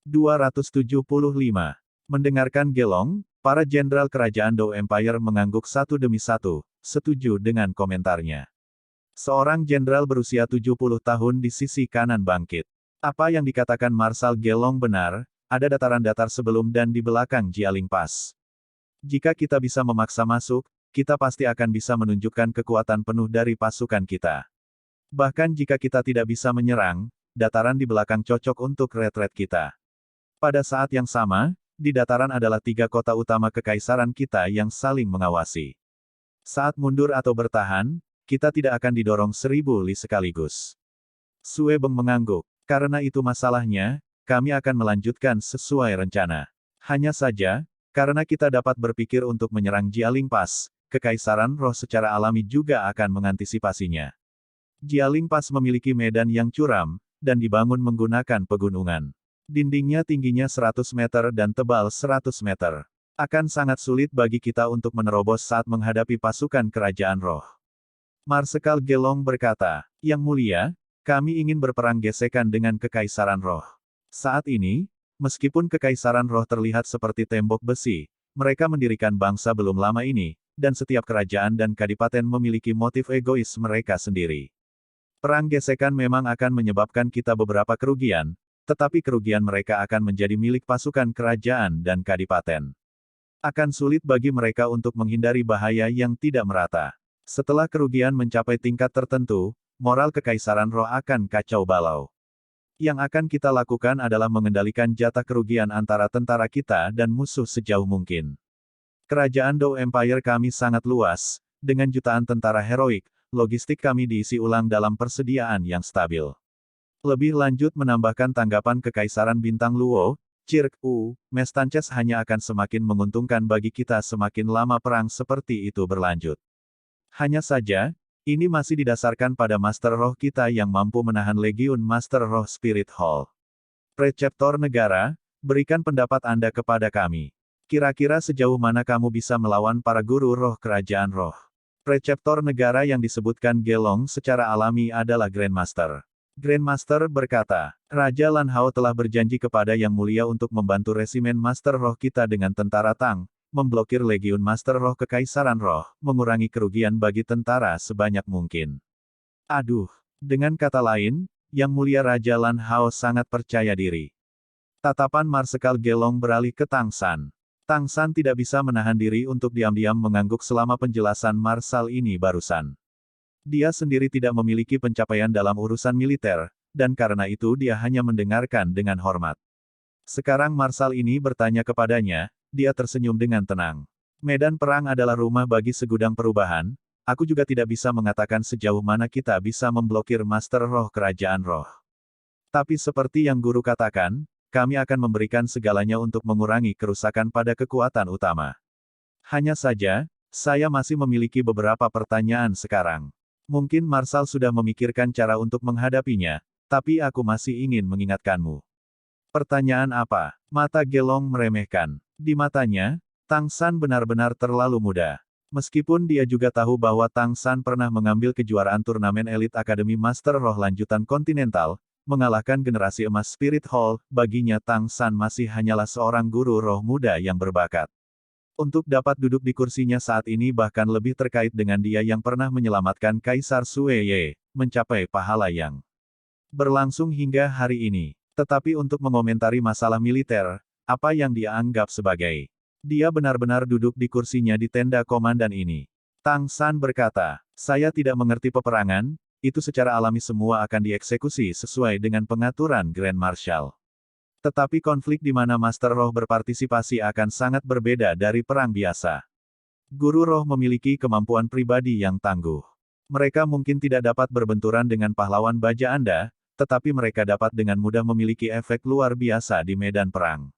275. Mendengarkan Gelong, para jenderal kerajaan Dou Empire mengangguk satu demi satu, setuju dengan komentarnya. Seorang jenderal berusia 70 tahun di sisi kanan bangkit. Apa yang dikatakan Marshal Gelong benar, ada dataran datar sebelum dan di belakang Jialing Pass. Jika kita bisa memaksa masuk, kita pasti akan bisa menunjukkan kekuatan penuh dari pasukan kita. Bahkan jika kita tidak bisa menyerang, dataran di belakang cocok untuk retret kita. Pada saat yang sama, di dataran adalah 3 kota utama kekaisaran kita yang saling mengawasi. Saat mundur atau bertahan, kita tidak akan didorong 1000 li sekaligus. Sue Beng mengangguk. Karena itu masalahnya, kami akan melanjutkan sesuai rencana. Hanya saja, karena kita dapat berpikir untuk menyerang Jialing Pass, kekaisaran roh secara alami juga akan mengantisipasinya. Jialing Pass memiliki medan yang curam, dan dibangun menggunakan pegunungan. Dindingnya tingginya 100 meter dan tebal 100 meter. Akan sangat sulit bagi kita untuk menerobos saat menghadapi pasukan kerajaan roh. Marsekal Gelong berkata, Yang Mulia, kami ingin berperang gesekan dengan kekaisaran roh. Saat ini, meskipun kekaisaran roh terlihat seperti tembok besi, mereka mendirikan bangsa belum lama ini, dan setiap kerajaan dan kadipaten memiliki motif egois mereka sendiri. Perang gesekan memang akan menyebabkan kita beberapa kerugian, tetapi kerugian mereka akan menjadi milik pasukan kerajaan dan kadipaten. Akan sulit bagi mereka untuk menghindari bahaya yang tidak merata. Setelah kerugian mencapai tingkat tertentu, moral kekaisaran roh akan kacau balau. Yang akan kita lakukan adalah mengendalikan jatah kerugian antara tentara kita dan musuh sejauh mungkin. Kerajaan Dou Empire kami sangat luas, dengan jutaan tentara heroik, logistik kami diisi ulang dalam persediaan yang stabil. Lebih lanjut menambahkan tanggapan Kekaisaran Bintang Luo, Cirque U, Mestances hanya akan semakin menguntungkan bagi kita semakin lama perang seperti itu berlanjut. Hanya saja, ini masih didasarkan pada Master Roh kita yang mampu menahan Legiun Master Roh Spirit Hall. Preceptor Negara, berikan pendapat Anda kepada kami. Kira-kira sejauh mana kamu bisa melawan para guru roh kerajaan roh? Preceptor Negara yang disebutkan Gelong secara alami adalah Grandmaster. Grandmaster berkata, Raja Lan Hao telah berjanji kepada Yang Mulia untuk membantu resimen Master Roh kita dengan tentara Tang, memblokir Legiun Master Roh Kekaisaran Roh, mengurangi kerugian bagi tentara sebanyak mungkin. Aduh, dengan kata lain, Yang Mulia Raja Lan Hao sangat percaya diri. Tatapan Marsekal Gelong beralih ke Tang San. Tang San tidak bisa menahan diri untuk diam-diam mengangguk selama penjelasan Marshal ini barusan. Dia sendiri tidak memiliki pencapaian dalam urusan militer, dan karena itu dia hanya mendengarkan dengan hormat. Sekarang Marshal ini bertanya kepadanya, dia tersenyum dengan tenang. Medan perang adalah rumah bagi segudang perubahan, aku juga tidak bisa mengatakan sejauh mana kita bisa memblokir Master Roh Kerajaan Roh. Tapi seperti yang guru katakan, kami akan memberikan segalanya untuk mengurangi kerusakan pada kekuatan utama. Hanya saja, saya masih memiliki beberapa pertanyaan sekarang. Mungkin Marshal sudah memikirkan cara untuk menghadapinya, tapi aku masih ingin mengingatkanmu. Pertanyaan apa? Mata Gelong meremehkan. Di matanya, Tang San benar-benar terlalu muda. Meskipun dia juga tahu bahwa Tang San pernah mengambil kejuaraan turnamen elit Akademi Master Roh lanjutan kontinental, mengalahkan generasi emas Spirit Hall, baginya Tang San masih hanyalah seorang guru roh muda yang berbakat. Untuk dapat duduk di kursinya saat ini bahkan lebih terkait dengan dia yang pernah menyelamatkan Kaisar Sue Ye, mencapai pahala yang berlangsung hingga hari ini. Tetapi untuk mengomentari masalah militer, apa yang dia anggap sebagai dia benar-benar duduk di kursinya di tenda komandan ini. Tang San berkata, saya tidak mengerti peperangan, itu secara alami semua akan dieksekusi sesuai dengan pengaturan Grand Marshal. Tetapi konflik di mana Master Roh berpartisipasi akan sangat berbeda dari perang biasa. Guru roh memiliki kemampuan pribadi yang tangguh. Mereka mungkin tidak dapat berbenturan dengan pahlawan baja Anda, tetapi mereka dapat dengan mudah memiliki efek luar biasa di medan perang.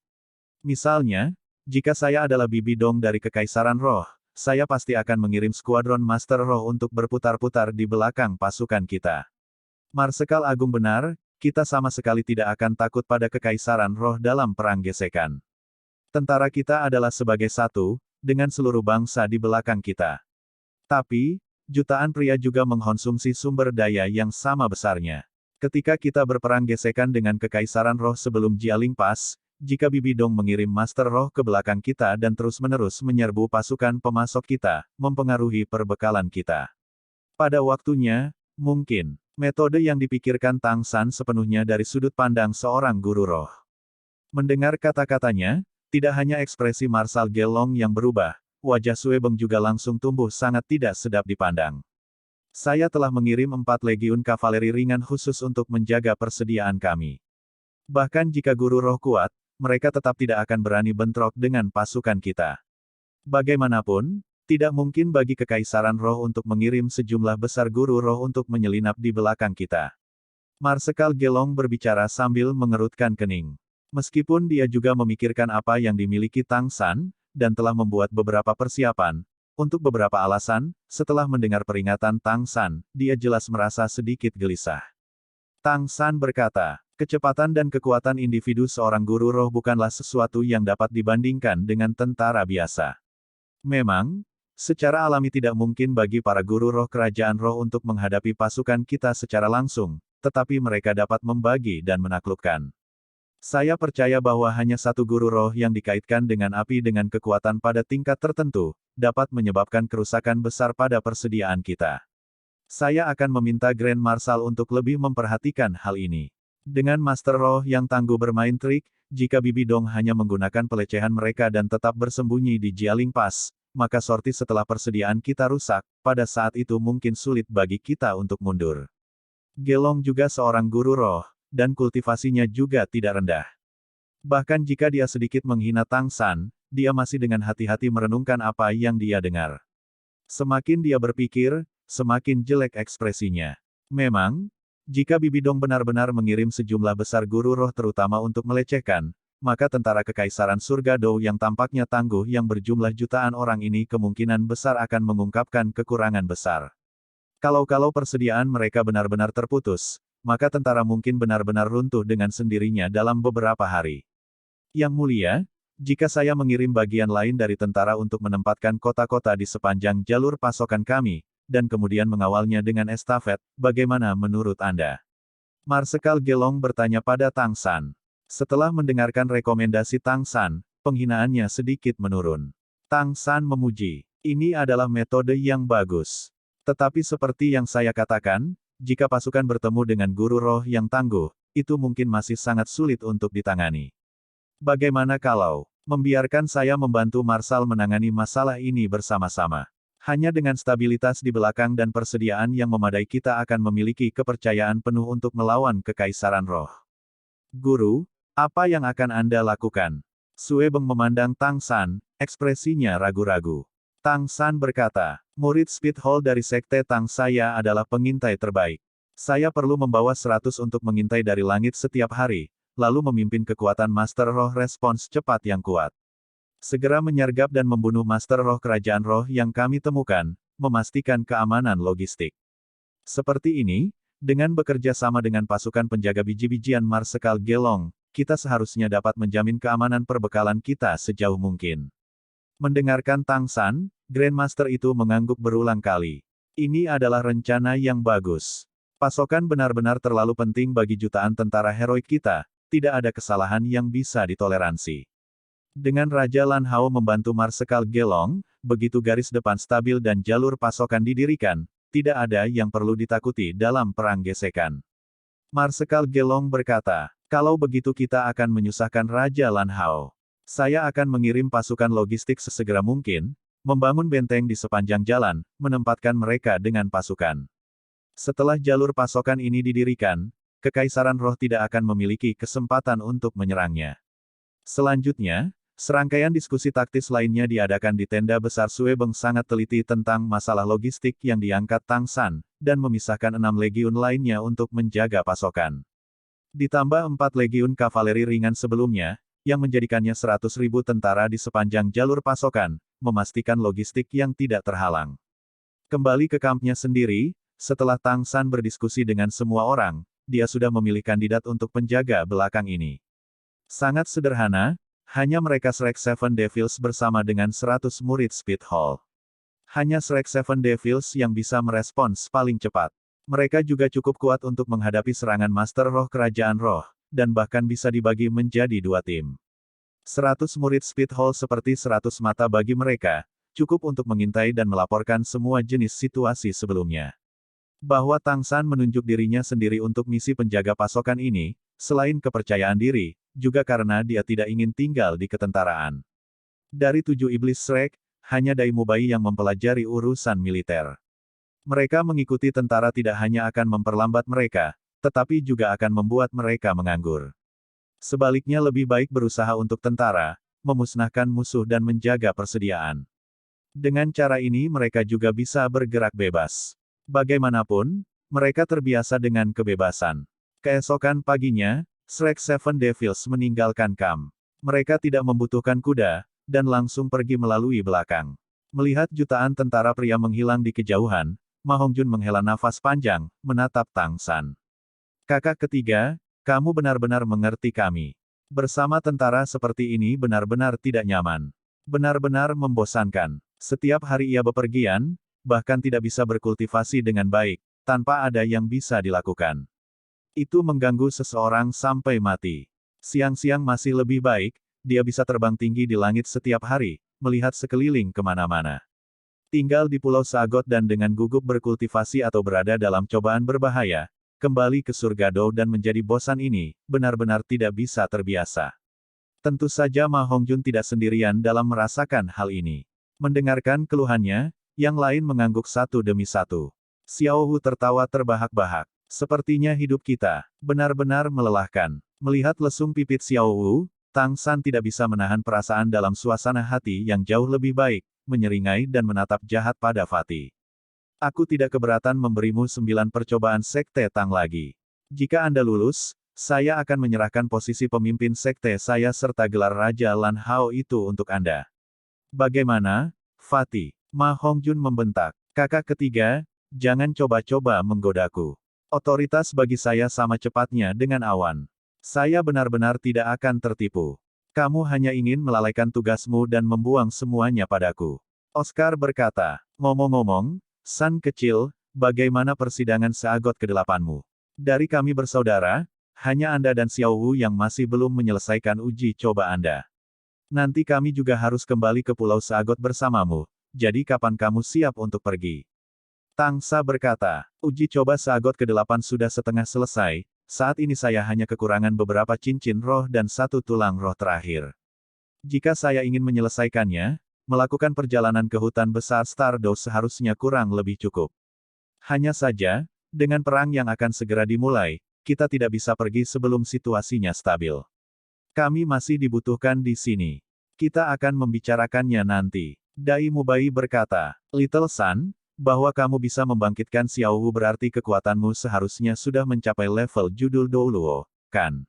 Misalnya, jika saya adalah Bibi Dong dari Kekaisaran Roh, saya pasti akan mengirim skuadron Master Roh untuk berputar-putar di belakang pasukan kita. Marsekal Agung benar, kita sama sekali tidak akan takut pada Kekaisaran Roh dalam perang gesekan. Tentara kita adalah sebagai satu, dengan seluruh bangsa di belakang kita. Tapi, jutaan pria juga mengkonsumsi sumber daya yang sama besarnya. Ketika kita berperang gesekan dengan Kekaisaran Roh sebelum Jialing Pass, jika Bibi Dong mengirim Master Roh ke belakang kita dan terus-menerus menyerbu pasukan pemasok kita, mempengaruhi perbekalan kita. Pada waktunya, mungkin, metode yang dipikirkan Tang San sepenuhnya dari sudut pandang seorang guru roh. Mendengar kata-katanya, tidak hanya ekspresi Marshal Gelong yang berubah, wajah Sue Beng juga langsung tumbuh sangat tidak sedap dipandang. Saya telah mengirim 4 legiun kavaleri ringan khusus untuk menjaga persediaan kami. Bahkan jika guru roh kuat, mereka tetap tidak akan berani bentrok dengan pasukan kita. Bagaimanapun, tidak mungkin bagi Kekaisaran Roh untuk mengirim sejumlah besar guru roh untuk menyelinap di belakang kita. Marsekal Gelong berbicara sambil mengerutkan kening. Meskipun dia juga memikirkan apa yang dimiliki Tang San, dan telah membuat beberapa persiapan, untuk beberapa alasan, setelah mendengar peringatan Tang San, dia jelas merasa sedikit gelisah. Tang San berkata, kecepatan dan kekuatan individu seorang guru roh bukanlah sesuatu yang dapat dibandingkan dengan tentara biasa. Memang, secara alami tidak mungkin bagi para guru roh kerajaan roh untuk menghadapi pasukan kita secara langsung, tetapi mereka dapat membagi dan menaklukkan. Saya percaya bahwa hanya satu guru roh yang dikaitkan dengan api dengan kekuatan pada tingkat tertentu, dapat menyebabkan kerusakan besar pada persediaan kita. Saya akan meminta Grand Marshal untuk lebih memperhatikan hal ini. Dengan Master Roh yang tangguh bermain trik, jika Bibi Dong hanya menggunakan pelecehan mereka dan tetap bersembunyi di Jialing Pass, maka sorti setelah persediaan kita rusak, pada saat itu mungkin sulit bagi kita untuk mundur. Gelong juga seorang guru roh, dan kultivasinya juga tidak rendah. Bahkan jika dia sedikit menghina Tang San, dia masih dengan hati-hati merenungkan apa yang dia dengar. Semakin dia berpikir, semakin jelek ekspresinya. Memang, jika Bibi Dong benar-benar mengirim sejumlah besar guru roh terutama untuk melecehkan, maka tentara Kekaisaran Surga Dou yang tampaknya tangguh yang berjumlah jutaan orang ini kemungkinan besar akan mengungkapkan kekurangan besar. Kalau persediaan mereka benar-benar terputus, maka tentara mungkin benar-benar runtuh dengan sendirinya dalam beberapa hari. Yang mulia, jika saya mengirim bagian lain dari tentara untuk menempatkan kota-kota di sepanjang jalur pasokan kami, dan kemudian mengawalnya dengan estafet, bagaimana menurut Anda? Marsekal Gelong bertanya pada Tang San. Setelah mendengarkan rekomendasi Tang San, penghinaannya sedikit menurun. Tang San memuji, ini adalah metode yang bagus. Tetapi seperti yang saya katakan, jika pasukan bertemu dengan guru roh yang tangguh, itu mungkin masih sangat sulit untuk ditangani. Bagaimana kalau membiarkan saya membantu Marshal menangani masalah ini bersama-sama? Hanya dengan stabilitas di belakang dan persediaan yang memadai kita akan memiliki kepercayaan penuh untuk melawan Kekaisaran Roh. Guru, apa yang akan Anda lakukan? Sue Beng memandang Tang San, ekspresinya ragu-ragu. Tang San berkata, murid Speed Hall dari Sekte Tang saya adalah pengintai terbaik. Saya perlu membawa 100 untuk mengintai dari langit setiap hari, lalu memimpin kekuatan Master Roh respons cepat yang kuat. Segera menyergap dan membunuh Master Roh Kerajaan Roh yang kami temukan, memastikan keamanan logistik. Seperti ini, dengan bekerja sama dengan pasukan penjaga biji-bijian Marsekal Gelong, kita seharusnya dapat menjamin keamanan perbekalan kita sejauh mungkin. Mendengarkan Tang San, Grandmaster itu mengangguk berulang kali. Ini adalah rencana yang bagus. Pasokan benar-benar terlalu penting bagi jutaan tentara heroik kita, tidak ada kesalahan yang bisa ditoleransi. Dengan Raja Lan Hao membantu Marsekal Gelong, begitu garis depan stabil dan jalur pasokan didirikan, tidak ada yang perlu ditakuti dalam perang gesekan. Marsekal Gelong berkata, kalau begitu kita akan menyusahkan Raja Lan Hao. Saya akan mengirim pasukan logistik sesegera mungkin, membangun benteng di sepanjang jalan, menempatkan mereka dengan pasukan. Setelah jalur pasokan ini didirikan, Kekaisaran Roh tidak akan memiliki kesempatan untuk menyerangnya. Selanjutnya, serangkaian diskusi taktis lainnya diadakan di tenda besar. Sue Beng sangat teliti tentang masalah logistik yang diangkat Tang San, dan memisahkan 6 legiun lainnya untuk menjaga pasokan. Ditambah 4 legiun kavaleri ringan sebelumnya, yang menjadikannya 100.000 tentara di sepanjang jalur pasokan, memastikan logistik yang tidak terhalang. Kembali ke kampnya sendiri, setelah Tang San berdiskusi dengan semua orang, dia sudah memilih kandidat untuk penjaga belakang ini. Sangat sederhana, hanya mereka Shrek Seven Devils bersama dengan 100 murid Speed Hall. Hanya Shrek Seven Devils yang bisa merespons paling cepat. Mereka juga cukup kuat untuk menghadapi serangan Master Roh Kerajaan Roh, dan bahkan bisa dibagi menjadi dua tim. 100 murid Speed Hall seperti 100 mata bagi mereka, cukup untuk mengintai dan melaporkan semua jenis situasi sebelumnya. Bahwa Tang San menunjuk dirinya sendiri untuk misi penjaga pasokan ini, selain kepercayaan diri, juga karena dia tidak ingin tinggal di ketentaraan. Dari 7 iblis Shrek, hanya Dai Mubai yang mempelajari urusan militer. Mereka mengikuti tentara tidak hanya akan memperlambat mereka, tetapi juga akan membuat mereka menganggur. Sebaliknya lebih baik berusaha untuk tentara, memusnahkan musuh dan menjaga persediaan. Dengan cara ini mereka juga bisa bergerak bebas. Bagaimanapun, mereka terbiasa dengan kebebasan. Keesokan paginya, Shrek Seven Devils meninggalkan kamp. Mereka tidak membutuhkan kuda, dan langsung pergi melalui belakang. Melihat jutaan tentara pria menghilang di kejauhan, Ma Hongjun menghela nafas panjang, menatap Tang San. Kakak ketiga, kamu benar-benar mengerti kami. Bersama tentara seperti ini benar-benar tidak nyaman. Benar-benar membosankan. Setiap hari ia bepergian, bahkan tidak bisa berkultivasi dengan baik, tanpa ada yang bisa dilakukan. Itu mengganggu seseorang sampai mati. Siang-siang masih lebih baik, dia bisa terbang tinggi di langit setiap hari, melihat sekeliling kemana-mana. Tinggal di Pulau Sagot dan dengan gugup berkultivasi atau berada dalam cobaan berbahaya, kembali ke surga Do dan menjadi bosan ini, benar-benar tidak bisa terbiasa. Tentu saja Ma Hongjun tidak sendirian dalam merasakan hal ini. Mendengarkan keluhannya, yang lain mengangguk satu demi satu. Xiao Hu tertawa terbahak-bahak. Sepertinya hidup kita, benar-benar melelahkan. Melihat lesung pipit Xiao Hu, Tang San tidak bisa menahan perasaan dalam suasana hati yang jauh lebih baik, menyeringai dan menatap jahat pada Fatih. Aku tidak keberatan memberimu 9 percobaan sekte Tang lagi. Jika Anda lulus, saya akan menyerahkan posisi pemimpin sekte saya serta gelar Raja Lan Hao itu untuk Anda. Bagaimana, Fatih? Ma Hongjun membentak. Kakak ketiga, jangan coba-coba menggodaku. Otoritas bagi saya sama cepatnya dengan awan. Saya benar-benar tidak akan tertipu. Kamu hanya ingin melalaikan tugasmu dan membuang semuanya padaku. Oscar berkata, ngomong-ngomong, San kecil, bagaimana persidangan Sagot ke-8-mu? Dari kami bersaudara, hanya Anda dan Xiao Wu yang masih belum menyelesaikan uji coba Anda. Nanti kami juga harus kembali ke Pulau Sagot bersamamu, jadi kapan kamu siap untuk pergi? Tang Sa berkata, uji coba Sagot ke-8 sudah setengah selesai, saat ini saya hanya kekurangan beberapa cincin roh dan satu tulang roh terakhir. Jika saya ingin menyelesaikannya, melakukan perjalanan ke hutan besar Stardow seharusnya kurang lebih cukup. Hanya saja, dengan perang yang akan segera dimulai, kita tidak bisa pergi sebelum situasinya stabil. Kami masih dibutuhkan di sini. Kita akan membicarakannya nanti. Dai Mubai berkata, Little Sun, bahwa kamu bisa membangkitkan Xiao Wu berarti kekuatanmu seharusnya sudah mencapai level judul Douluo, kan?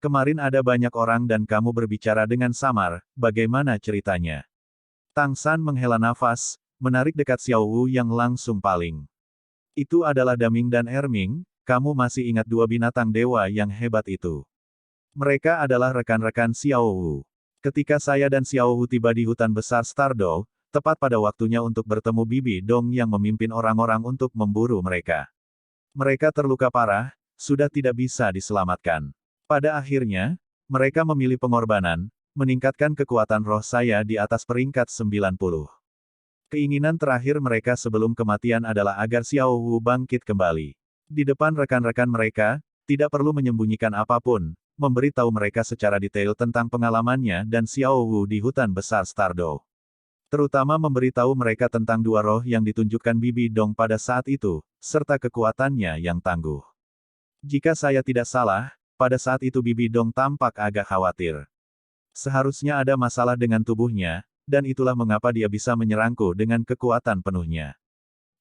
Kemarin ada banyak orang dan kamu berbicara dengan samar, bagaimana ceritanya? Tang San menghela nafas, menarik dekat Xiao Wu yang langsung paling. Itu adalah Daming dan Erming, kamu masih ingat dua binatang dewa yang hebat itu. Mereka adalah rekan-rekan Xiao Wu. Ketika saya dan Xiao Wu tiba di hutan besar Stardow, tepat pada waktunya untuk bertemu Bibi Dong yang memimpin orang-orang untuk memburu mereka. Mereka terluka parah, sudah tidak bisa diselamatkan. Pada akhirnya, mereka memilih pengorbanan, meningkatkan kekuatan roh saya di atas peringkat 90. Keinginan terakhir mereka sebelum kematian adalah agar Xiao Wu bangkit kembali. Di depan rekan-rekan mereka, tidak perlu menyembunyikan apapun, memberitahu mereka secara detail tentang pengalamannya dan Xiao Wu di hutan besar Stardow. Terutama memberitahu mereka tentang dua roh yang ditunjukkan Bibi Dong pada saat itu, serta kekuatannya yang tangguh. Jika saya tidak salah, pada saat itu Bibi Dong tampak agak khawatir. Seharusnya ada masalah dengan tubuhnya, dan itulah mengapa dia bisa menyerangku dengan kekuatan penuhnya.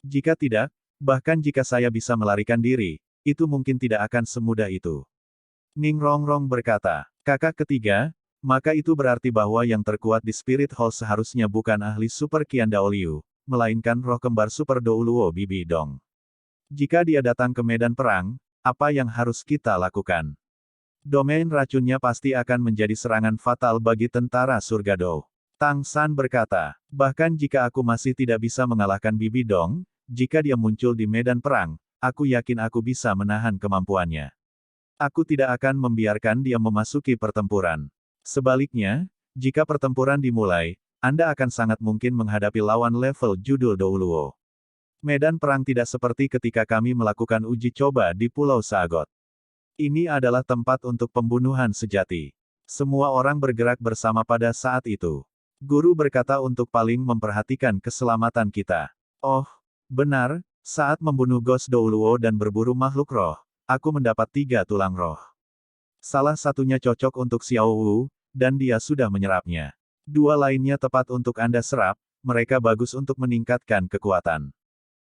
Jika tidak, bahkan jika saya bisa melarikan diri, itu mungkin tidak akan semudah itu. Ning Rongrong berkata, kakak ketiga, maka itu berarti bahwa yang terkuat di Spirit Hall seharusnya bukan ahli Super Qian Daoliu, melainkan roh kembar Super Douluo Bibi Dong. Jika dia datang ke medan perang, apa yang harus kita lakukan? Domain racunnya pasti akan menjadi serangan fatal bagi tentara surga Do. Tang San berkata, bahkan jika aku masih tidak bisa mengalahkan Bibi Dong, jika dia muncul di medan perang, aku yakin aku bisa menahan kemampuannya. Aku tidak akan membiarkan dia memasuki pertempuran. Sebaliknya, jika pertempuran dimulai, Anda akan sangat mungkin menghadapi lawan level judul Douluo. Medan perang tidak seperti ketika kami melakukan uji coba di Pulau Saagot. Ini adalah tempat untuk pembunuhan sejati. Semua orang bergerak bersama pada saat itu. Guru berkata untuk paling memperhatikan keselamatan kita. Oh, benar, saat membunuh Ghost Douluo dan berburu makhluk roh, aku mendapat 3 tulang roh. Salah satunya cocok untuk Xiao Wu, dan dia sudah menyerapnya. 2 lainnya tepat untuk Anda serap, mereka bagus untuk meningkatkan kekuatan.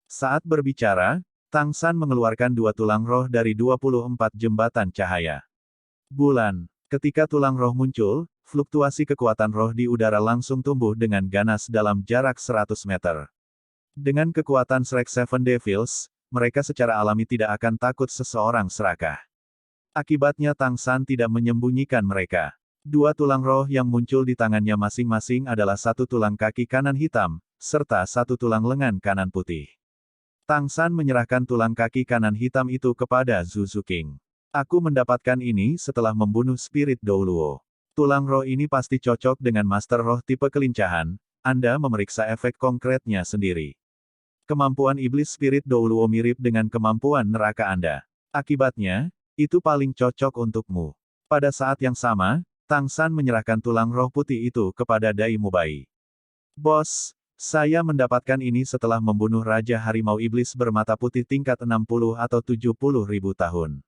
Saat berbicara, Tang San mengeluarkan 2 tulang roh dari 24 jembatan cahaya. Bulan. Ketika tulang roh muncul, fluktuasi kekuatan roh di udara langsung tumbuh dengan ganas dalam jarak 100 meter. Dengan kekuatan Shrek Seven Devils, mereka secara alami tidak akan takut seseorang serakah. Akibatnya Tang San tidak menyembunyikan mereka. 2 tulang roh yang muncul di tangannya masing-masing adalah 1 tulang kaki kanan hitam, serta 1 tulang lengan kanan putih. Tang San menyerahkan tulang kaki kanan hitam itu kepada Zhu Zuqing. Aku mendapatkan ini setelah membunuh spirit Douluo. Tulang roh ini pasti cocok dengan master roh tipe kelincahan, Anda memeriksa efek konkretnya sendiri. Kemampuan iblis spirit Douluo mirip dengan kemampuan neraka Anda. Akibatnya, itu paling cocok untukmu. Pada saat yang sama, Tang San menyerahkan tulang roh putih itu kepada Dai Mubai. Bos, saya mendapatkan ini setelah membunuh Raja Harimau Iblis bermata putih tingkat 60 atau 70 ribu tahun.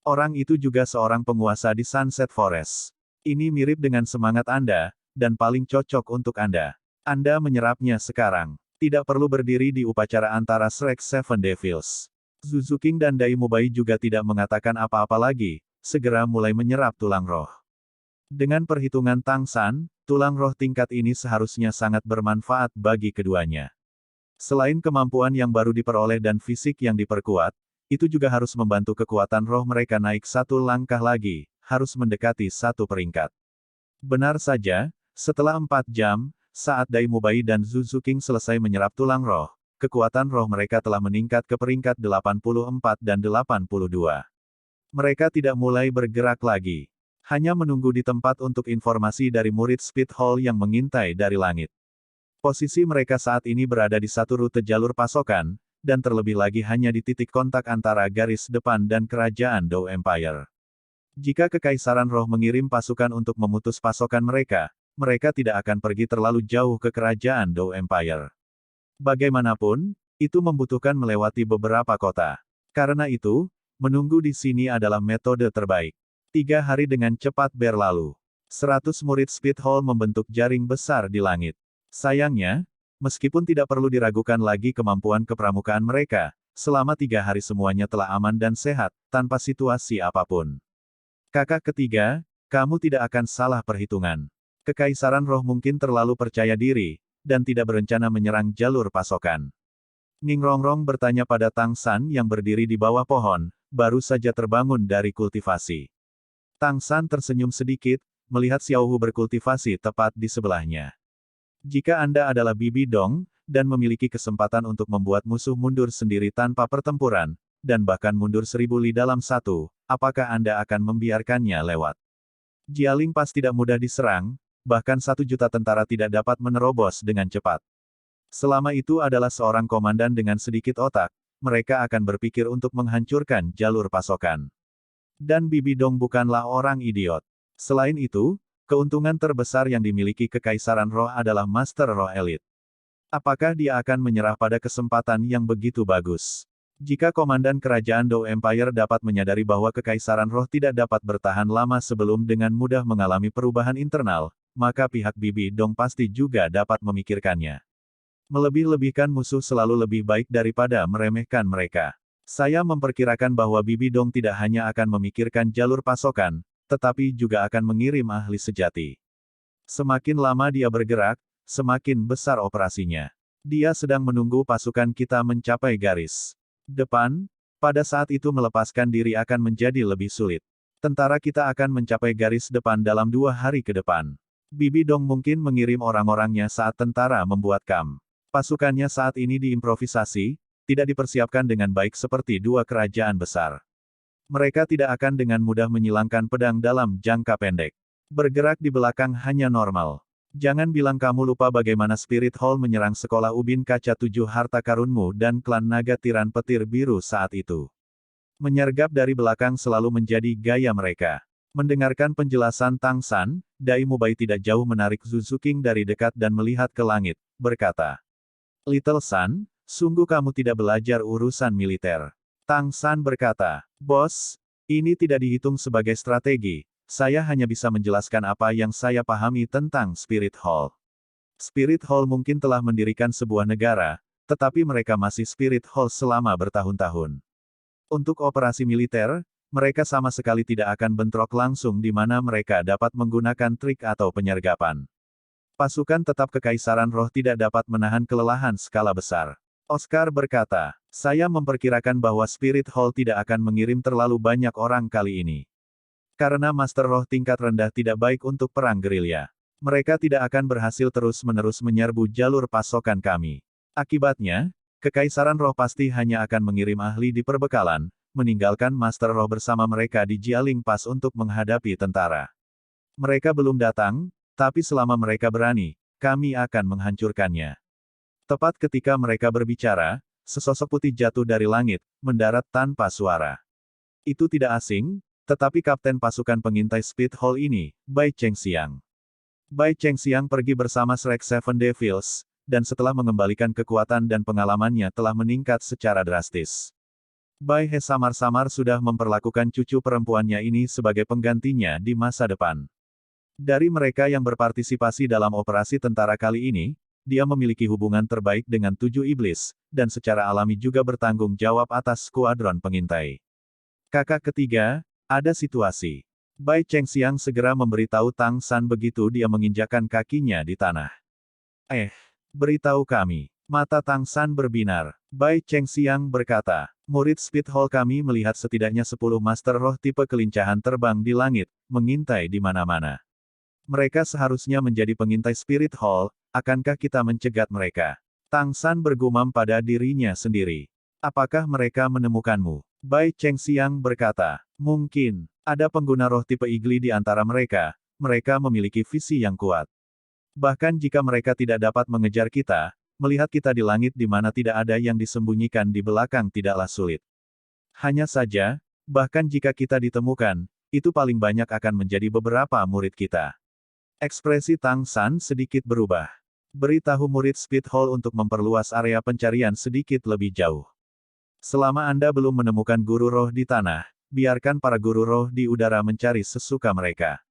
Orang itu juga seorang penguasa di Sunset Forest. Ini mirip dengan semangat Anda, dan paling cocok untuk Anda. Anda menyerapnya sekarang. Tidak perlu berdiri di upacara antara Shrek Seven Devils. Zhu Zuqing dan Dai Mubai juga tidak mengatakan apa-apa lagi, segera mulai menyerap tulang roh. Dengan perhitungan Tang San, tulang roh tingkat ini seharusnya sangat bermanfaat bagi keduanya. Selain kemampuan yang baru diperoleh dan fisik yang diperkuat, itu juga harus membantu kekuatan roh mereka naik 1 langkah lagi, harus mendekati 1 peringkat. Benar saja, setelah 4 jam, saat Dai Mubai dan Zhu Zuqing selesai menyerap tulang roh, kekuatan roh mereka telah meningkat ke peringkat 84 dan 82. Mereka tidak mulai bergerak lagi. Hanya menunggu di tempat untuk informasi dari murid Speed Hall yang mengintai dari langit. Posisi mereka saat ini berada di satu rute jalur pasokan, dan terlebih lagi hanya di titik kontak antara garis depan dan kerajaan Dou Empire. Jika Kekaisaran Roh mengirim pasukan untuk memutus pasokan mereka, mereka tidak akan pergi terlalu jauh ke kerajaan Dou Empire. Bagaimanapun, itu membutuhkan melewati beberapa kota. Karena itu, menunggu di sini adalah metode terbaik. 3 hari dengan cepat berlalu. 100 murid Speed Hall membentuk jaring besar di langit. Sayangnya, meskipun tidak perlu diragukan lagi kemampuan kepramukaan mereka, selama 3 hari semuanya telah aman dan sehat, tanpa situasi apapun. Kakak ketiga, kamu tidak akan salah perhitungan. Kekaisaran Roh mungkin terlalu percaya diri, dan tidak berencana menyerang jalur pasokan. Ning Rongrong bertanya pada Tang San yang berdiri di bawah pohon, baru saja terbangun dari kultivasi. Tang San tersenyum sedikit, melihat Xiao Hu berkultivasi tepat di sebelahnya. Jika Anda adalah Bibi Dong, dan memiliki kesempatan untuk membuat musuh mundur sendiri tanpa pertempuran, dan bahkan mundur 1000 li dalam 1, apakah Anda akan membiarkannya lewat? Jialing Pas tidak mudah diserang, bahkan 1 juta tentara tidak dapat menerobos dengan cepat. Selama itu adalah seorang komandan dengan sedikit otak, mereka akan berpikir untuk menghancurkan jalur pasokan. Dan Bibi Dong bukanlah orang idiot. Selain itu, keuntungan terbesar yang dimiliki Kekaisaran Roh adalah Master Roh Elite. Apakah dia akan menyerah pada kesempatan yang begitu bagus? Jika Komandan Kerajaan Dou Empire dapat menyadari bahwa Kekaisaran Roh tidak dapat bertahan lama sebelum dengan mudah mengalami perubahan internal, maka pihak Bibi Dong pasti juga dapat memikirkannya. Melebih-lebihkan musuh selalu lebih baik daripada meremehkan mereka. Saya memperkirakan bahwa Bibi Dong tidak hanya akan memikirkan jalur pasokan, tetapi juga akan mengirim ahli sejati. Semakin lama dia bergerak, semakin besar operasinya. Dia sedang menunggu pasukan kita mencapai garis depan, pada saat itu melepaskan diri akan menjadi lebih sulit. Tentara kita akan mencapai garis depan dalam 2 hari ke depan. Bibi Dong mungkin mengirim orang-orangnya saat tentara membuat kamp. Pasukannya saat ini diimprovisasi, tidak dipersiapkan dengan baik seperti dua kerajaan besar. Mereka tidak akan dengan mudah menyilangkan pedang dalam jangka pendek. Bergerak di belakang hanya normal. Jangan bilang kamu lupa bagaimana Spirit Hall menyerang sekolah ubin kaca 7 harta karunmu dan klan naga tiran petir biru saat itu. Menyergap dari belakang selalu menjadi gaya mereka. Mendengarkan penjelasan Tang San, Dai Mubai tidak jauh menarik Zhu Zuqing dari dekat dan melihat ke langit, berkata, "Little San, sungguh kamu tidak belajar urusan militer." Tang San berkata, "Bos, ini tidak dihitung sebagai strategi, saya hanya bisa menjelaskan apa yang saya pahami tentang Spirit Hall. Spirit Hall mungkin telah mendirikan sebuah negara, tetapi mereka masih Spirit Hall selama bertahun-tahun. Untuk operasi militer, mereka sama sekali tidak akan bentrok langsung di mana mereka dapat menggunakan trik atau penyergapan. Pasukan tetap Kekaisaran Roh tidak dapat menahan kelelahan skala besar." Oscar berkata, "Saya memperkirakan bahwa Spirit Hall tidak akan mengirim terlalu banyak orang kali ini. Karena Master Roh tingkat rendah tidak baik untuk perang gerilya. Mereka tidak akan berhasil terus-menerus menyerbu jalur pasokan kami. Akibatnya, Kekaisaran Roh pasti hanya akan mengirim ahli di perbekalan, meninggalkan Master Roh bersama mereka di Jialing Pass untuk menghadapi tentara. Mereka belum datang, tapi selama mereka berani, kami akan menghancurkannya." Tepat ketika mereka berbicara, sesosok putih jatuh dari langit, mendarat tanpa suara. Itu tidak asing, tetapi kapten pasukan pengintai Speed Hall ini, Bai Chengxiang. Bai Chengxiang pergi bersama Shrek Seven Devils, dan setelah mengembalikan kekuatan dan pengalamannya telah meningkat secara drastis. Bai He samar-samar sudah memperlakukan cucu perempuannya ini sebagai penggantinya di masa depan. Dari mereka yang berpartisipasi dalam operasi tentara kali ini, dia memiliki hubungan terbaik dengan 7 iblis, dan secara alami juga bertanggung jawab atas skuadron pengintai. Kakak ketiga, ada situasi. Bai Chengxiang segera memberitahu Tang San begitu dia menginjakkan kakinya di tanah. Beritahu kami. Mata Tang San berbinar. Bai Chengxiang berkata, "Murid Speed Hall kami melihat setidaknya 10 Master Roh tipe kelincahan terbang di langit, mengintai di mana-mana. Mereka seharusnya menjadi pengintai Spirit Hall, akankah kita mencegat mereka?" Tang San bergumam pada dirinya sendiri. "Apakah mereka menemukanmu?" Bai Chengxiang berkata, "Mungkin. Ada pengguna roh tipe igli di antara mereka, mereka memiliki visi yang kuat. Bahkan jika mereka tidak dapat mengejar kita, melihat kita di langit di mana tidak ada yang disembunyikan di belakang tidaklah sulit. Hanya saja, bahkan jika kita ditemukan, itu paling banyak akan menjadi beberapa murid kita." Ekspresi Tang San sedikit berubah. "Beritahu murid Speed Hall untuk memperluas area pencarian sedikit lebih jauh. Selama Anda belum menemukan guru roh di tanah, biarkan para guru roh di udara mencari sesuka mereka.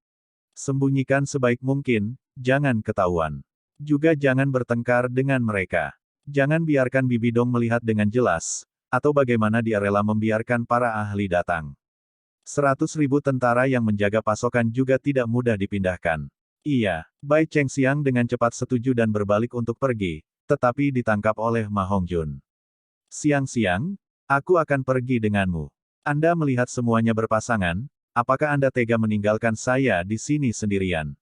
Sembunyikan sebaik mungkin, jangan ketahuan. Juga jangan bertengkar dengan mereka. Jangan biarkan Bibi Dong melihat dengan jelas, atau bagaimana dia rela membiarkan para ahli datang. 100.000 tentara yang menjaga pasokan juga tidak mudah dipindahkan." "Iya." Bai Chengxiang dengan cepat setuju dan berbalik untuk pergi, tetapi ditangkap oleh Ma Hongjun. "Siang-siang, aku akan pergi denganmu. Anda melihat semuanya berpasangan, apakah Anda tega meninggalkan saya di sini sendirian?"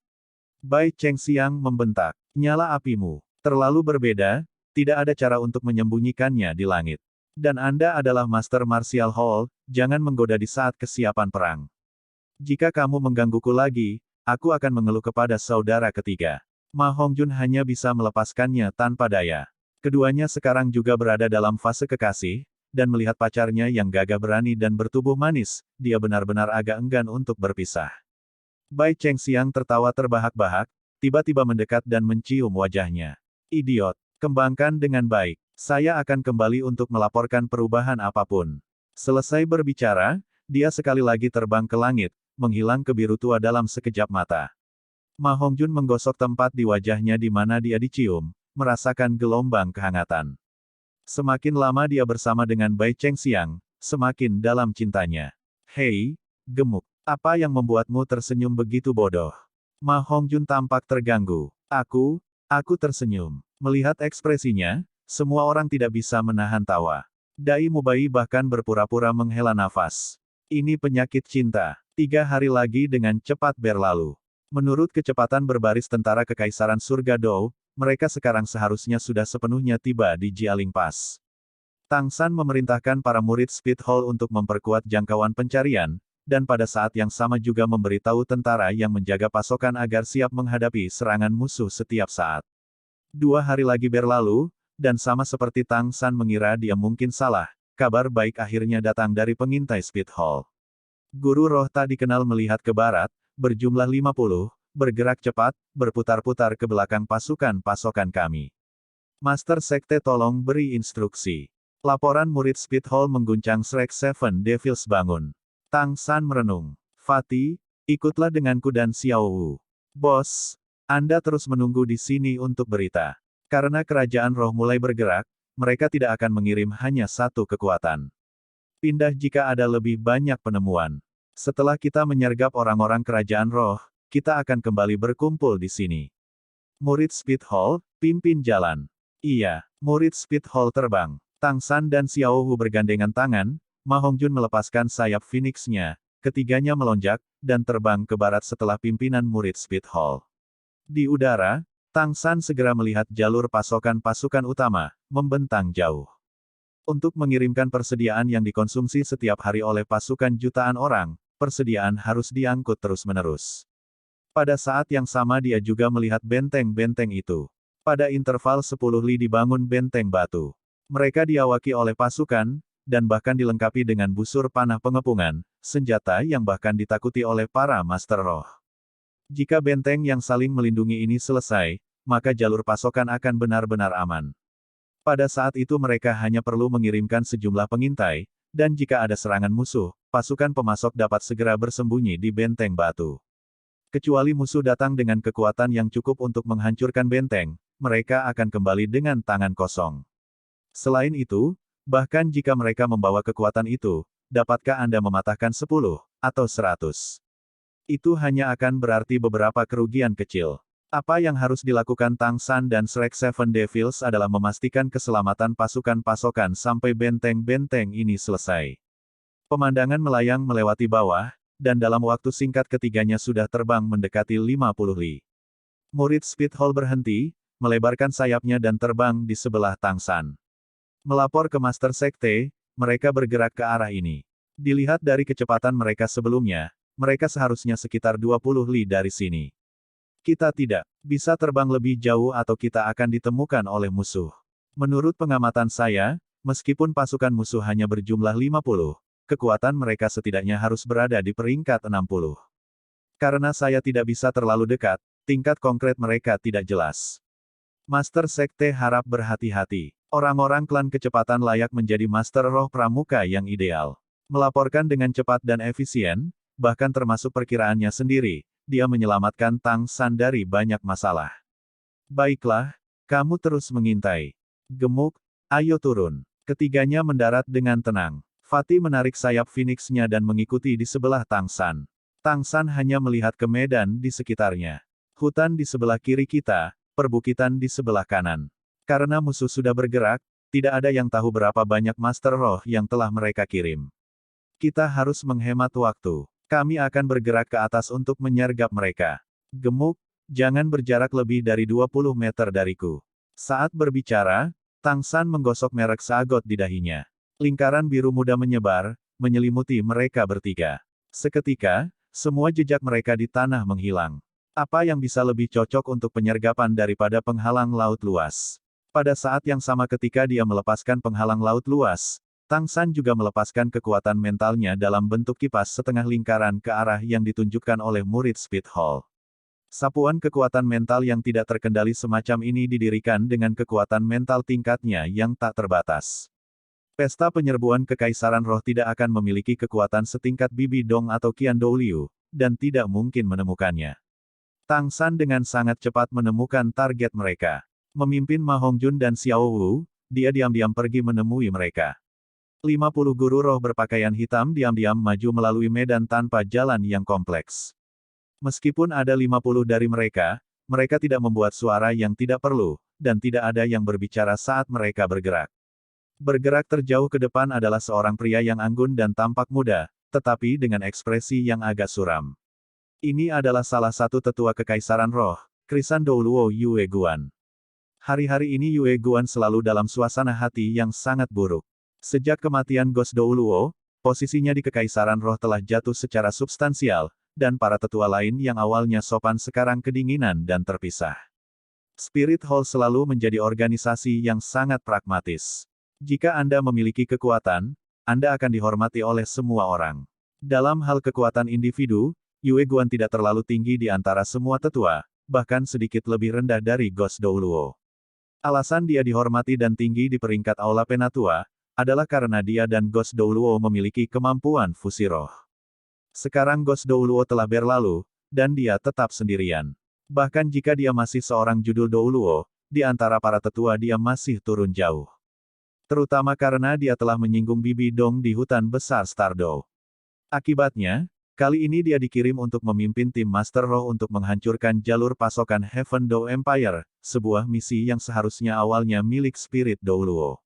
Bai Chengxiang membentak, "Nyala apimu. Terlalu berbeda, tidak ada cara untuk menyembunyikannya di langit. Dan Anda adalah Master Martial Hall, jangan menggoda di saat kesiapan perang. Jika kamu menggangguku lagi, aku akan mengeluh kepada saudara ketiga." Ma Hongjun hanya bisa melepaskannya tanpa daya. Keduanya sekarang juga berada dalam fase kekasih, dan melihat pacarnya yang gagah berani dan bertubuh manis, dia benar-benar agak enggan untuk berpisah. Bai Chengxiang tertawa terbahak-bahak, tiba-tiba mendekat dan mencium wajahnya. "Idiot, kembangkan dengan baik. Saya akan kembali untuk melaporkan perubahan apapun." Selesai berbicara, dia sekali lagi terbang ke langit, menghilang ke biru tua dalam sekejap mata. Ma Hongjun menggosok tempat di wajahnya di mana dia dicium, merasakan gelombang kehangatan. Semakin lama dia bersama dengan Bai Chengxiang, semakin dalam cintanya. "Hei, gemuk, apa yang membuatmu tersenyum begitu bodoh?" Ma Hongjun tampak terganggu. Aku tersenyum." Melihat ekspresinya, semua orang tidak bisa menahan tawa. Dai Mubai bahkan berpura-pura menghela nafas. "Ini penyakit cinta. 3 hari lagi dengan cepat berlalu." Menurut kecepatan berbaris tentara Kekaisaran Surga Dou, mereka sekarang seharusnya sudah sepenuhnya tiba di Jialing Pass. Tang San memerintahkan para murid Speed Hall untuk memperkuat jangkauan pencarian, dan pada saat yang sama juga memberitahu tentara yang menjaga pasokan agar siap menghadapi serangan musuh setiap saat. 2 hari lagi berlalu, dan sama seperti Tang San mengira dia mungkin salah, kabar baik akhirnya datang dari pengintai Speed Hall. Guru roh tak dikenal melihat ke barat, berjumlah 50, bergerak cepat, berputar-putar ke belakang pasukan pasokan kami. Master Sekte tolong beri instruksi. Laporan murid Speed Hall mengguncang Shrek Seven Devils bangun. Tang San merenung. Fatih, ikutlah denganku dan Xiao Wu. Bos, Anda terus menunggu di sini untuk berita. Karena kerajaan roh mulai bergerak, mereka tidak akan mengirim hanya satu kekuatan. Pindah jika ada lebih banyak penemuan. Setelah kita menyergap orang-orang kerajaan roh, kita akan kembali berkumpul di sini. Murid Speed Hall, pimpin jalan. Iya, murid Speed Hall terbang. Tang San dan Xiao Wu bergandengan tangan, Ma Hongjun melepaskan sayap Phoenix-nya, ketiganya melonjak, dan terbang ke barat setelah pimpinan murid Speed Hall. Di udara, Tang San segera melihat jalur pasokan pasukan utama, membentang jauh. Untuk mengirimkan persediaan yang dikonsumsi setiap hari oleh pasukan jutaan orang, persediaan harus diangkut terus-menerus. Pada saat yang sama dia juga melihat benteng-benteng itu. Pada interval 10 li dibangun benteng batu. Mereka diawaki oleh pasukan, dan bahkan dilengkapi dengan busur panah pengepungan, senjata yang bahkan ditakuti oleh para Master Roh. Jika benteng yang saling melindungi ini selesai, maka jalur pasokan akan benar-benar aman. Pada saat itu mereka hanya perlu mengirimkan sejumlah pengintai, dan jika ada serangan musuh, pasukan pemasok dapat segera bersembunyi di benteng batu. Kecuali musuh datang dengan kekuatan yang cukup untuk menghancurkan benteng, mereka akan kembali dengan tangan kosong. Selain itu, bahkan jika mereka membawa kekuatan itu, dapatkah Anda mematahkan 10 atau 100? Itu hanya akan berarti beberapa kerugian kecil. Apa yang harus dilakukan Tang San dan Shrek Seven Devils adalah memastikan keselamatan pasukan pasokan sampai benteng-benteng ini selesai. Pemandangan melayang melewati bawah, dan dalam waktu singkat ketiganya sudah terbang mendekati 50 li. Murid Speed Hall berhenti, melebarkan sayapnya dan terbang di sebelah Tang San. Melapor ke Master Sekte, mereka bergerak ke arah ini. Dilihat dari kecepatan mereka sebelumnya, mereka seharusnya sekitar 20 li dari sini. Kita tidak bisa terbang lebih jauh atau kita akan ditemukan oleh musuh. Menurut pengamatan saya, meskipun pasukan musuh hanya berjumlah 50, kekuatan mereka setidaknya harus berada di peringkat 60. Karena saya tidak bisa terlalu dekat, tingkat konkret mereka tidak jelas. Master Sekte harap berhati-hati. Orang-orang klan kecepatan layak menjadi Master Roh Pramuka yang ideal. Melaporkan dengan cepat dan efisien, bahkan termasuk perkiraannya sendiri, dia menyelamatkan Tang San dari banyak masalah. Baiklah, kamu terus mengintai. Gemuk, ayo turun. Ketiganya mendarat dengan tenang. Fatih menarik sayap Phoenix-nya dan mengikuti di sebelah Tang San. Tang San hanya melihat ke medan di sekitarnya. Hutan di sebelah kiri kita, perbukitan di sebelah kanan. Karena musuh sudah bergerak, tidak ada yang tahu berapa banyak Master Roh yang telah mereka kirim. Kita harus menghemat waktu. Kami akan bergerak ke atas untuk menyergap mereka. Gemuk, jangan berjarak lebih dari 20 meter dariku. Saat berbicara, Tang San menggosok merek sagot di dahinya. Lingkaran biru muda menyebar, menyelimuti mereka bertiga. Seketika, semua jejak mereka di tanah menghilang. Apa yang bisa lebih cocok untuk penyergapan daripada penghalang laut luas? Pada saat yang sama ketika dia melepaskan penghalang laut luas, Tang San juga melepaskan kekuatan mentalnya dalam bentuk kipas setengah lingkaran ke arah yang ditunjukkan oleh murid Speed Hall. Sapuan kekuatan mental yang tidak terkendali semacam ini didirikan dengan kekuatan mental tingkatnya yang tak terbatas. Pesta penyerbuan kekaisaran roh tidak akan memiliki kekuatan setingkat Bibi Dong atau Qian Douliu, dan tidak mungkin menemukannya. Tang San dengan sangat cepat menemukan target mereka. Memimpin Ma Hongjun dan Xiao Wu, dia diam-diam pergi menemui mereka. 50 guru roh berpakaian hitam diam-diam maju melalui medan tanpa jalan yang kompleks. Meskipun ada 50 dari mereka, mereka tidak membuat suara yang tidak perlu, dan tidak ada yang berbicara saat mereka bergerak. Bergerak terjauh ke depan adalah seorang pria yang anggun dan tampak muda, tetapi dengan ekspresi yang agak suram. Ini adalah salah satu tetua kekaisaran roh, Krisan Douluo Yue Guan. Hari-hari ini Yue Guan selalu dalam suasana hati yang sangat buruk. Sejak kematian Ghost Douluo, posisinya di Kekaisaran Roh telah jatuh secara substansial, dan para tetua lain yang awalnya sopan sekarang kedinginan dan terpisah. Spirit Hall selalu menjadi organisasi yang sangat pragmatis. Jika Anda memiliki kekuatan, Anda akan dihormati oleh semua orang. Dalam hal kekuatan individu, Yue Guan tidak terlalu tinggi di antara semua tetua, bahkan sedikit lebih rendah dari Ghost Douluo. Alasan dia dihormati dan tinggi di peringkat Aula Penatua, adalah karena dia dan Ghost Douluo memiliki kemampuan fusi roh. Sekarang Ghost Douluo telah berlalu, dan dia tetap sendirian. Bahkan jika dia masih seorang judul Douluo, di antara para tetua dia masih turun jauh. Terutama karena dia telah menyinggung Bibi Dong di hutan besar Stardow. Akibatnya, kali ini dia dikirim untuk memimpin tim Master Roh untuk menghancurkan jalur pasokan Heaven Dow Empire, sebuah misi yang seharusnya awalnya milik Spirit Douluo.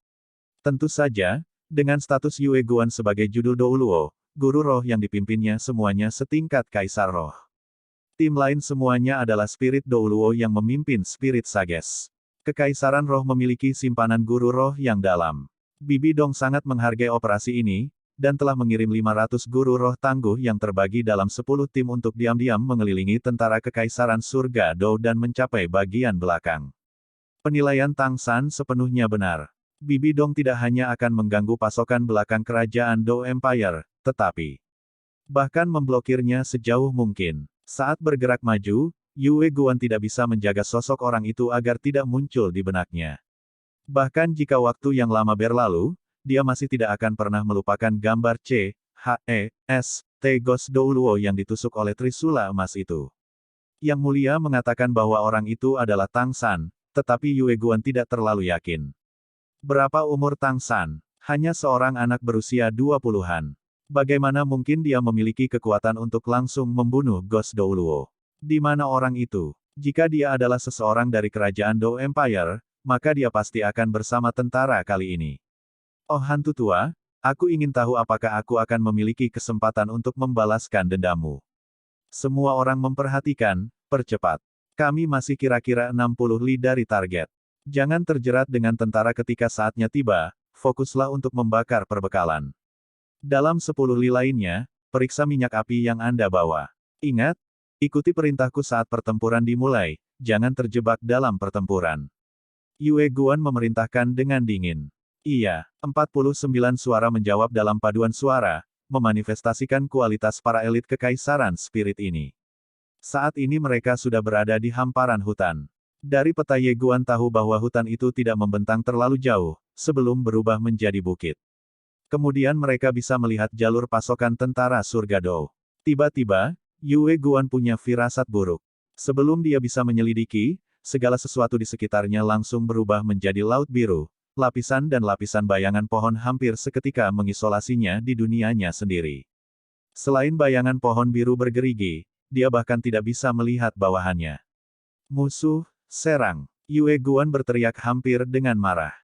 Tentu saja, dengan status Yue Guan sebagai judul Douluo, guru roh yang dipimpinnya semuanya setingkat Kaisar Roh. Tim lain semuanya adalah Spirit Douluo yang memimpin Spirit Sages. Kekaisaran Roh memiliki simpanan guru roh yang dalam. Bibi Dong sangat menghargai operasi ini, dan telah mengirim 500 guru roh tangguh yang terbagi dalam 10 tim untuk diam-diam mengelilingi tentara Kekaisaran Surga Dou dan mencapai bagian belakang. Penilaian Tang San sepenuhnya benar. Bibi Dong tidak hanya akan mengganggu pasokan belakang kerajaan Dou Empire, tetapi bahkan memblokirnya sejauh mungkin. Saat bergerak maju, Yue Guan tidak bisa menjaga sosok orang itu agar tidak muncul di benaknya. Bahkan jika waktu yang lama berlalu, dia masih tidak akan pernah melupakan gambar C.H.E.S.T. Ghost Douluo yang ditusuk oleh Trisula emas itu. Yang Mulia mengatakan bahwa orang itu adalah Tang San, tetapi Yue Guan tidak terlalu yakin. Berapa umur Tang San? Hanya seorang anak berusia 20-an. Bagaimana mungkin dia memiliki kekuatan untuk langsung membunuh Ghost Douluo? Di mana orang itu? Jika dia adalah seseorang dari kerajaan Dou Empire, maka dia pasti akan bersama tentara kali ini. Oh hantu tua, aku ingin tahu apakah aku akan memiliki kesempatan untuk membalaskan dendammu. Semua orang memperhatikan, percepat. Kami masih kira-kira 60 li dari target. Jangan terjerat dengan tentara ketika saatnya tiba, fokuslah untuk membakar perbekalan. Dalam 10 li lainnya, periksa minyak api yang Anda bawa. Ingat, ikuti perintahku saat pertempuran dimulai, jangan terjebak dalam pertempuran. Yue Guan memerintahkan dengan dingin. Iya, 49 suara menjawab dalam paduan suara, memanifestasikan kualitas para elit kekaisaran spirit ini. Saat ini mereka sudah berada di hamparan hutan. Dari peta Ye Guan tahu bahwa hutan itu tidak membentang terlalu jauh, sebelum berubah menjadi bukit. Kemudian mereka bisa melihat jalur pasokan tentara surga Dou. Tiba-tiba, Yue Guan punya firasat buruk. Sebelum dia bisa menyelidiki, segala sesuatu di sekitarnya langsung berubah menjadi laut biru. Lapisan dan lapisan bayangan pohon hampir seketika mengisolasinya di dunianya sendiri. Selain bayangan pohon biru bergerigi, dia bahkan tidak bisa melihat bawahannya. Musuh, serang! Yue Guan berteriak hampir dengan marah.